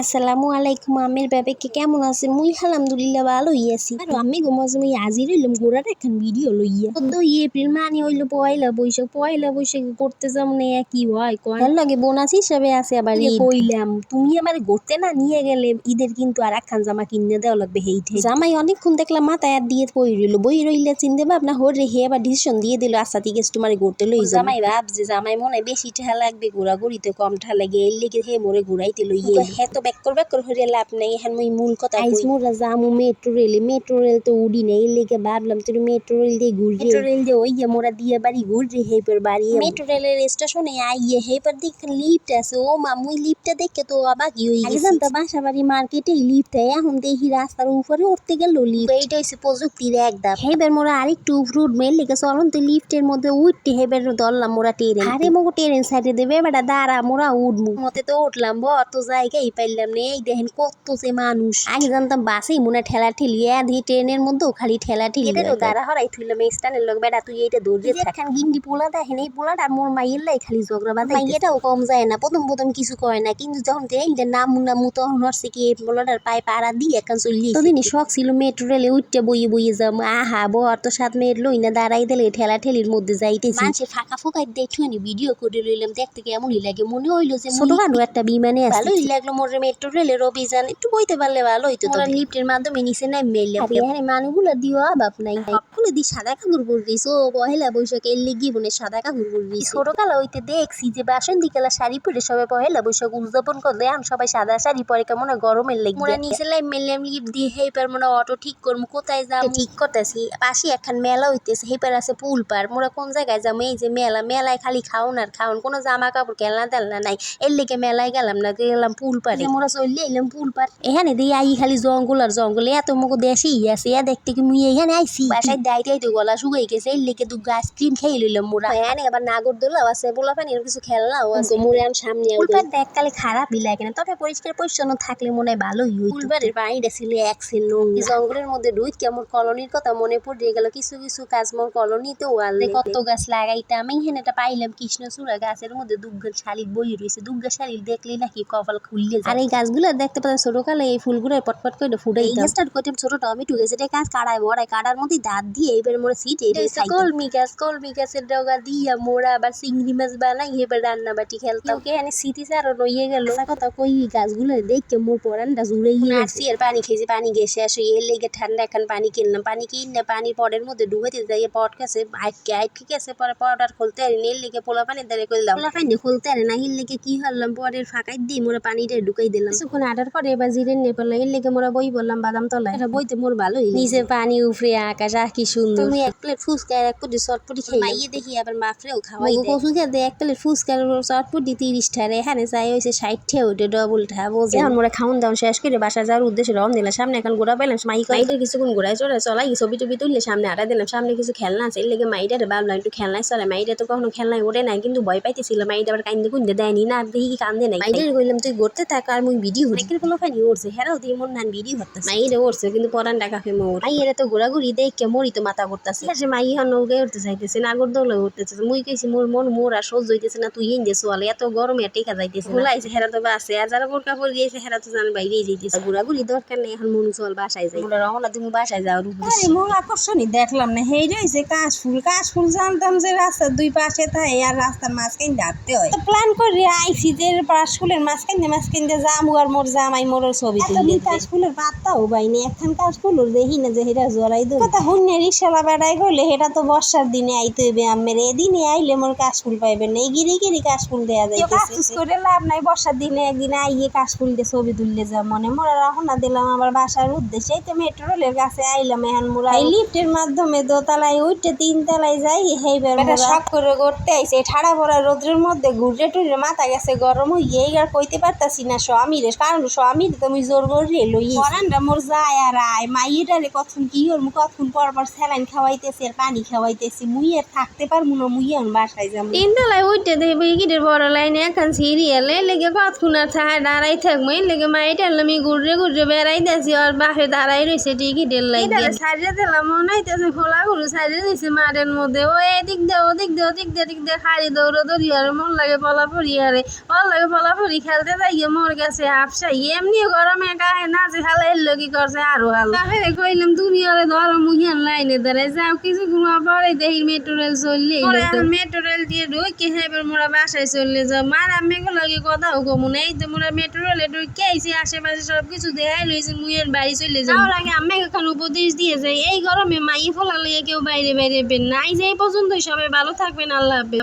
আসসালামু আলাইকুম আমের ব্যাপারে কেমন আছেন? মুই আলহামদুলিল্লাহ ভালোই আছি। আর আমি গমাজে মুই আজি রইলাম ঘোরার একখান ভিডিও লইয়া 14 এপ্রিল মানে হইলো পয়লা বৈশাখ করতে যাম না কি হয় কয় এর লগে বোনাস হিসাবে আছে আবার কইলাম তুমি আমার ঘুরতে না নিয়ে গেলে ঈদের কিন্তু আর একখান জামা কিনে দেওয়া লাগবে হেইটে জামাই অনেকক্ষণ দেখলাম মাথায় আর দিয়ে বই রইলে চিনতে ভাবনা হরে হে আবার ডিসিশন দিয়ে দিল আচ্ছা ঠিক আছে তোমার ঘুরতে লই জামাই ভাবছে জামাই মনে হয় বেশি ঠেলা লাগবে ঘোরাঘুরিতে কম ঠেলা লাগে এর লেগে হে মোরে ঘুরাইতে লইয়ে হে তো ব্যাক হইরে লাভ নাই এখন মুই মূল কথা আইজ মোরা যামু মেট্রো রেল তো উড়ি নাই এর লেগে ভাবলাম তুই মেট্রো রেল দিয়ে ঘুরি মেট্রো রেল দিয়ে ওই মোরা দিয়ে বাড়ি ঘুরি হেপর বাড়ি মেট্রো রেলের স্টেশনে আইয়ে হেপর দেখেন লিফট আছে ও মা মুই লিফটটা দেখে তো অবাকই হই গেছি জানতা বাসাবাড়ি মার্কেটে লিফট এখন দেখি রাস্তার উপরে উঠতে গেল লিফট এইটা হইছে প্রযুক্তির একদম হেবার মোরা আরেকটু উপরে উঠবে এর লেগে চলন তো লিফটের মধ্যে উঠতে হেবার ধরলাম মোরা ট্রেন আরে মগো ট্রেন সাইডে দেবে বেটা দাঁড়া মোরা উঠবো মতে তো উঠলাম বত জায়গায় পাইলাম না এই দেখেন কত যে মানুষ আগে জানতাম বাসেই মনে ঠেলা ঠেলি দিয়ে ট্রেনের মধ্যেও খালি ঠেলা ঠেলি দাঁড়া হরাই থুইলাম স্টানের লোক বেটা তুই এইটা দৌড়ে থাকেন গিন্ডি পোলা দেখেন এই পোলাটা মোর মাইয়ের লাই খালি ঝগড়া বাঁধা মাইয়েটাও কম যায় না প্রথম কিছু কয় না কিন্তু যখন ট্রেনটা নামু তখন হচ্ছে কি এই পোলাটার পায়ে পাড়া দিয়ে একখান চলিয়ে তোদিনই শখ ছিল মেট্রো রেলে উঠতে বইয়ে যাম আহা বর তো 7 মিনিট লই না দাঁড়াই দিলে ঠেলা ঠেলির মধ্যে যাইতেছি মানুষে ফাঁকা ফোকাই দেখুনি ভিডিও করে লইলাম দেখতে কেমনই লাগে মনে হইলো যে ছোটখাটো একটা বিমানে আছে ভালোই লাগলো মোর মেট্রো রেলের অভিযান একটু বইতে পারলে ভালো হইতো তোরা লিফটের মাধ্যমে নিচে নাই মেললাম আরে মানুষগুলো দিও অভাব নাই সবগুলো দি সাদা কাপড় পরবিস ও পহেলা বৈশাখ এর লিগি বনে সাদা কাপড় পরবিস ছোটকালে হইতে দেখছি যে বাসন্তী কালা শাড়ি পরে সবাই পহেলা বৈশাখ উদযাপন করলে এখন সবাই সাদা শাড়ি পরে কেমন গরমের লেগে মোরা নিচে লাই মেললাম লিফট দিয়ে হেপার মোরা অটো ঠিক করবো কোথায় যাবো ঠিক করতেছি পাশে একখান মেলা হইতেছে হেপার আছে পুল পার মোরা কোন জায়গায় যাবো এই যে মেলায় খালি খাওন আর খাওন কোনো জামা কাপড় খেলনা টেলনা নাই এর লেগে মেলায় গেলাম না গেলাম পুল পারে মোরা চললে এলাম পুল পার এখানে দিয়ে আই খালি জঙ্গল আর জঙ্গলে এত মগো দেশেই আছে দেখতে কি মুই এখানে আইসি বাসায় দাইতে গলা শুকাই গেছে এর লেগে দু আইসক্রিম খেয়ে লইলাম মোরা এখানে আবার নাগরদোলাও আছে বোলা পানির কিছু খেলনাও আছে মোরে আমি সামনে পুল পার দেখকালে খারাপই লাগে না তবে পরিষ্কার পরিচ্ছন্ন থাকলে মনে হয় ভালোই হইতো পুল পারের পানিটা ছিল একসের নোংরা জঙ্গলের মধ্যে ঢুক কেমন কলোনির কথা মনে পড়ে গেল কিছু কাজ মোর কলোনিতেও আনলে কত গাছ লাগাইতাম আমি এখানে একটা পাইলাম কৃষ্ণচূড়া গাছের মধ্যে দুগ্গা শালিক বই রয়েছে দুগ্গা শালিক দেখলে নাকি কপাল খুললে আর এই গাছগুলো দেখতে পাচ্ছেন ছোটকালে এই ফুলগুলো পটপট করে ফুটাই স্টার্ট করতে ছোট টমেটো গেছে এটা গাছ কাড়ায় মরায় কাটার মধ্যে দাঁত দিয়ে এবার মোড়া সিট কলমি গাছের ডগা দিয়া মোড়া আবার চিংড়ি মাছ বানাই এবার রান্না বাটি খেলতাম এখানে স্মৃতি চারণ হয়ে গেল কথা কই গাছগুলো দেখে মোর পরানটা জুড়ে আসছি আর পানি খেয়েছি পানি গিয়ে শেষ হয়ে এর লেগে ঠান্ডা এখন পানি কিনলাম পানি কিনে পানির পটের মধ্যে ডুবাইতে যাই পট গেছে আটকে গেছে পরে পটার খুলতে আর এর লেগে পোলা পানি দাঁড়িয়ে করলাম পোলা পানি খুলতে আর না এর লেগে কি হলাম পরের ফাঁকাই দিয়ে মোরা পানিটা ঢুকাই দিলাম কিছুক্ষণ আটার পরে এবার জিরে নিয়ে পড়লাম এর লেগে মোরা বই বললাম বাদাম তলায় এটা বইতে মোর ভালোই নিচে পানি উপরে আকাশ কি সুন্দর তুমি এক প্লেট ফুচকা আর এক প্লেট চটপটি খাই মাইয়ে দেখি আবার মাফরেও খাওয়াই কচু খেতে এক প্লেট ফুচকা চটপটি 30 টাকা এখানে চাই হয়েছে 60 টাকা ওইটা ডবল টা বোঝে এখন মোরা খাওন দাওন শেষ করে বাসা যাওয়ার উদ্দেশ্যে রওনা দিলাম সামনে এখন ঘোরা পেলাম মাইটার কিছুক্ষণ ঘোরায় চলাই ছবি টবি তুললে সামনে আটা দিলাম সামনে কিছু খেলনা আছে এর লেগে মাইটার ভাবলাম একটু খেলনায় চলে মাইটা তো কখনো খেলনায় ওঠে নাই কিন্তু ভয় পাইতেছিল মাইটা আবার কান্দে কুন্দে দেয়নি না দেখি কি কান্দে নাই মাইটার কইলাম তুই ঘুরতে থাক আর মুই ভিডিও অনেকের কোনো ফানি উঠছে হেরাও দিয়ে মন নান ভিডিও হতেছে মাইটা উঠছে কিন্তু পরান টাকা ফে মোর মাইয়েরা তো ঘোরাঘুরি দেখে মরি তো মাথা করতেছে সে মাই হন নৌকায় উঠতে চাইতেছে নাগরদোলা উঠতেছে মুই কইছি মোর আর সহ্য হইতেছে না তুই এনে চলে এত গরমে টেকা যাইতেছে ভুলাইছে হেরা তো বাসে আর যারা বোরকা পরে গিয়েছে হেরা তো জান বাইরেই যাইতেছে ঘোরাঘুরি দরকার নেই এখন মন চল বাসায় যাই রওনা তুমি বাসায় যাও মূল আকর্ষণই দেখলাম না হেই রয়েছে কাশফুল জানতাম যে রাস্তার দুই পাশে থাকে আর রাস্তার মাঝখান ডাকতে হয় প্ল্যান করে আইসি যে কাশফুলের মাঝখান যাবো আর মোর জামাই মোরের ছবি তুলি কাশফুলের পাত্তাও পাইনি একখান কাশফুলের দেখি না যে হেরা জড়াই দেবো কথা হুন্যে রিক্সালা বেড়াই করলে হেটা তো বর্ষার দিনে আইতে হইবে আমের এদিনে আইলে মোর কাশফুল পাইবেন না এই গিরি কাশফুল দেওয়া যায় কাজ করে লাভ নাই বর্ষার দিনে একদিন আইয়ে কাশফুল দিয়ে ছবি তুললে যা মনে মোরা রওনা দিলাম আমার বাসার উদ্দেশ্যে এই তো মেট্রো রেলের কাছে আইলাম এখন মোরা এই লিফটের মাধ্যমে দোতলায় উঠতে 3 তলায় যাই হেইবার শখ করে করতে আইছে ঠাড়া ভরা রোদ্রের মধ্যে ঘুরে টুরে মাথা গেছে গরম হইয়ে আর কইতে পারতাছি না স্বামীরে কারণ স্বামীর তুমি জোর করে লই পরানটা মোর যায় আর আয় মাইয়েটারে কখন কি করবো কখন পর স্যালাইন খাওয়াইতেছি আর পানি খাওয়াইতেছি মুই আর থাকতে পারবো না মুই এখন বাসায় যাবো 3 তলায় উঠতে দেখবি গিটের বড় লাইনে এখন সিরিয়াল লেগে কতক্ষণ আর দাঁড়াই থাকবো এর লেগে মাইটার আমি ঘুরে বেড়াইতেছি আর বাসে দাঁড়াই রয়েছে টিকিটের লাইনে সারিয়ে দিলাম মনে হইতেছে খোলা গুলো সারিয়ে দিয়েছে মাঠের মধ্যে ও এদিক দিয়ে ওদিক দিয়ে হাড়ি দৌড়ি আর মন লাগে পলাপড়ি খেলতে যাই মোর গেছে হাফসা এমনি গরমে গায়ে না যে হালা এর লগি করছে আরো হাল তাহলে কইলাম তুমি ওরে ধরো মুহিয়ান লাইনে দাঁড়ায় যাও কিছুক্ষণ পরে দেখি মেট্রো রেল চললে মেট্রো রেল দিয়ে ঢুকে হেবার মোরা বাসায় চললে যাও মার আমি লগে কথাও কমু না এই তো মোরা মেট্রো রেলে ঢুকে আইছি আশেপাশে সবকিছু দেখাই লইছে মুহিয়ান বাড়ি চলে যাও তার আগে আমি এখন উপদেশ দিয়ে যাই এই গরমে মাই ফলা লইয়া কেউ বাইরে বাইরে বের না এই যে এই পর্যন্তই সবাই ভালো থাকবেন আল্লাহ হাফেজ।